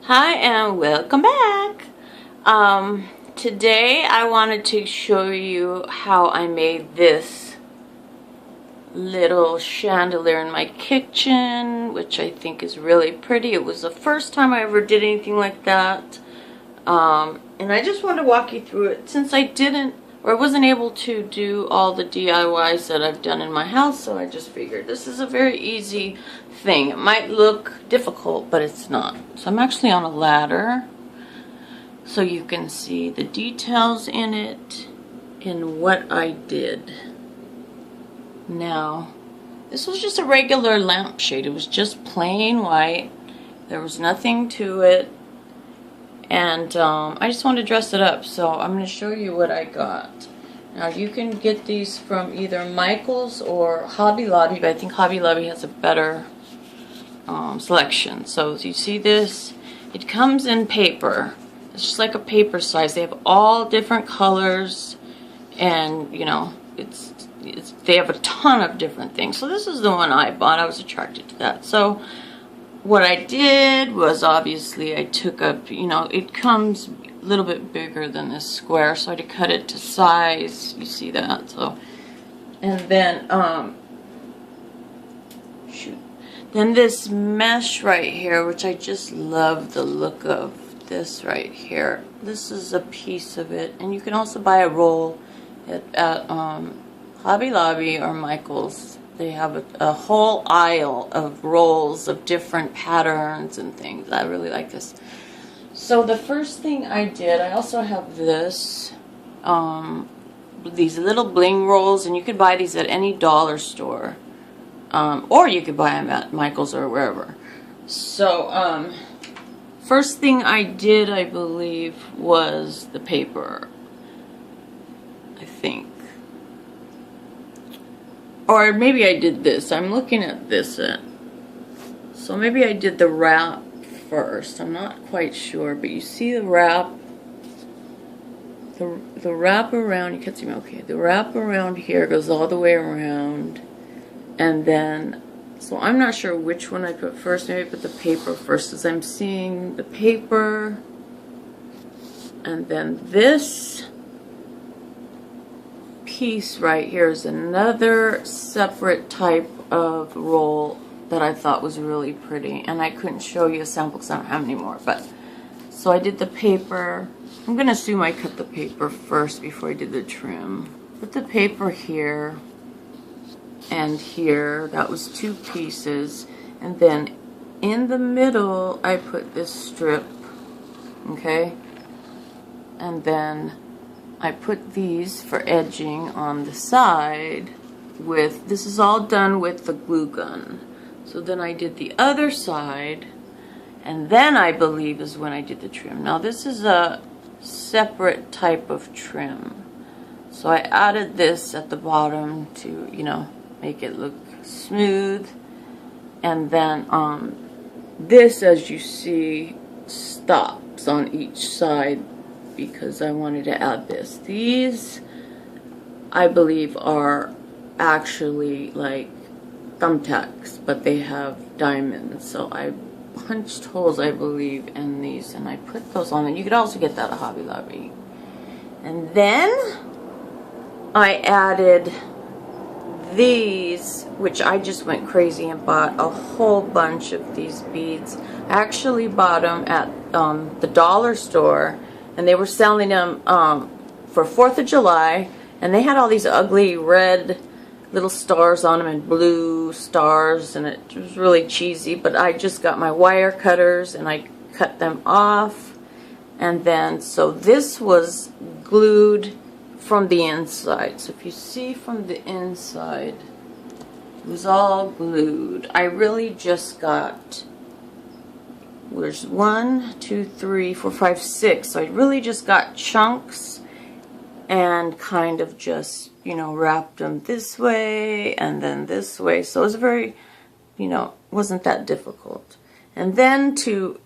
Hi and welcome back. Today I wanted to show you how I made this little chandelier in my kitchen, which I think is really pretty. It was the first time I ever did anything like that. And I just wanted to walk you through it since I wasn't able to do all the DIYs that I've done in my house, so I just figured this is a very easy thing. It might look difficult, but it's not. So I'm actually on a ladder so you can see the details in it and what I did. Now, this was just a regular lampshade. It was just plain white. There was nothing to it. And I just wanted to dress it up, so I'm going to show you what I got. Now you can get these from either Michael's or Hobby Lobby, but I think Hobby Lobby has a better selection. So you see this, it comes in paper. It's just like a paper size. They have all different colors, and you know, they have a ton of different things. So this is the one I bought. I was attracted to that. So what I did was, obviously I took up, you know, it comes a little bit bigger than this square, so I had to cut it to size. You see that? So, and then then this mesh right here, which I just love the look of this right here. This is a piece of it, and you can also buy a roll at Hobby Lobby or Michael's. They have a whole aisle of rolls of different patterns and things. I really like this. So the first thing I did, I also have this, these little bling rolls, and you could buy these at any dollar store. Or you could buy them at Michael's or wherever. So, first thing I did, I believe, was the paper. I think. Or maybe I did this. I'm looking at this. So maybe I did the wrap first. I'm not quite sure. But you see the wrap. The wrap around. You can see me. Okay. The wrap around here goes all the way around. And then, so I'm not sure which one I put first. Maybe I put the paper first, because I'm seeing the paper. And then this piece right here is another separate type of roll that I thought was really pretty, and I couldn't show you a sample because I don't have any more. But so I did the paper. I'm gonna assume I cut the paper first before I did the trim. Put the paper here and here. That was two pieces, and then in the middle I put this strip. Okay, and then I put these for edging on the side with, this is all done with the glue gun. So then I did the other side, and then I believe is when I did the trim. Now this is a separate type of trim. So I added this at the bottom to, you know, make it look smooth. And then this, as you see, stops on each side, because I wanted to add this. These, I believe, are actually like thumbtacks, but they have diamonds. So I punched holes, I believe, in these, and I put those on. And you could also get that at Hobby Lobby. And then I added these, which I just went crazy and bought a whole bunch of these beads. I actually bought them at the dollar store, and they were selling them for 4th of July, and they had all these ugly red little stars on them and blue stars, and it was really cheesy. But I just got my wire cutters and I cut them off, and then so this was glued from the inside. So if you see from the inside, it was all glued. I really just got, there's 1, 2, 3, 4, 5, 6. So I really just got chunks and kind of just, you know, wrapped them this way and then this way. So it was very, you know, wasn't that difficult. And then to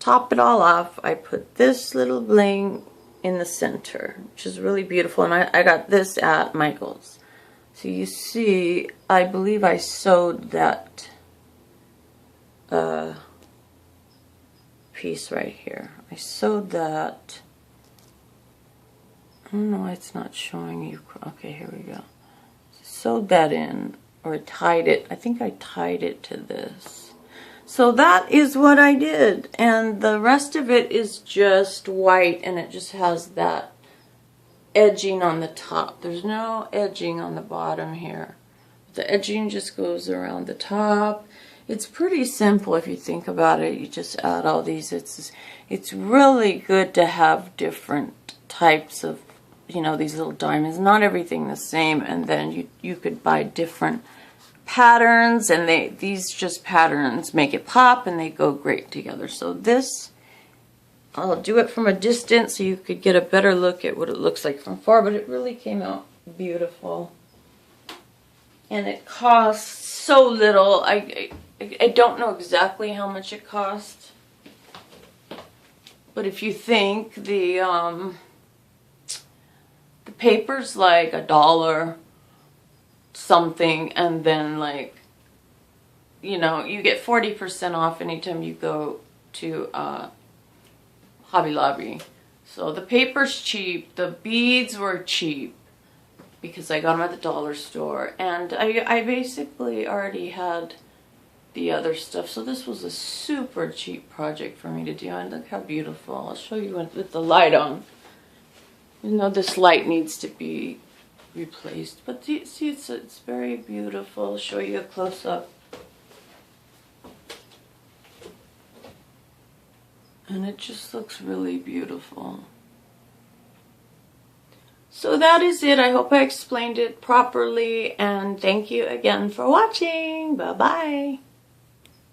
top it all off, I put this little bling in the center, which is really beautiful. And I got this at Michael's. So you see, I believe I sewed that piece right here. I sewed that. I don't know why it's not showing you. Okay, here we go. Sewed that in, or tied it. I think I tied it to this. So that is what I did. And the rest of it is just white, and it just has that edging on the top. There's no edging on the bottom here. The edging just goes around the top. It's pretty simple if you think about it. You just add all these. It's really good to have different types of, you know, these little diamonds. Not everything the same, and then you could buy different patterns, and these just patterns make it pop, and they go great together. So this, I'll do it from a distance so you could get a better look at what it looks like from far, but it really came out beautiful. And it costs so little. I don't know exactly how much it cost, but if you think the paper's like $1 something, and then, like, you know, you get 40% off anytime you go to Hobby Lobby. So the paper's cheap. The beads were cheap because I got them at the dollar store, and I basically already had the other stuff. So this was a super cheap project for me to do, and look how beautiful. I'll show you with the light on. You know, this light needs to be replaced, but see, it's very beautiful. I'll show you a close-up. And it just looks really beautiful. So that is it. I hope I explained it properly, and thank you again for watching. Bye-bye.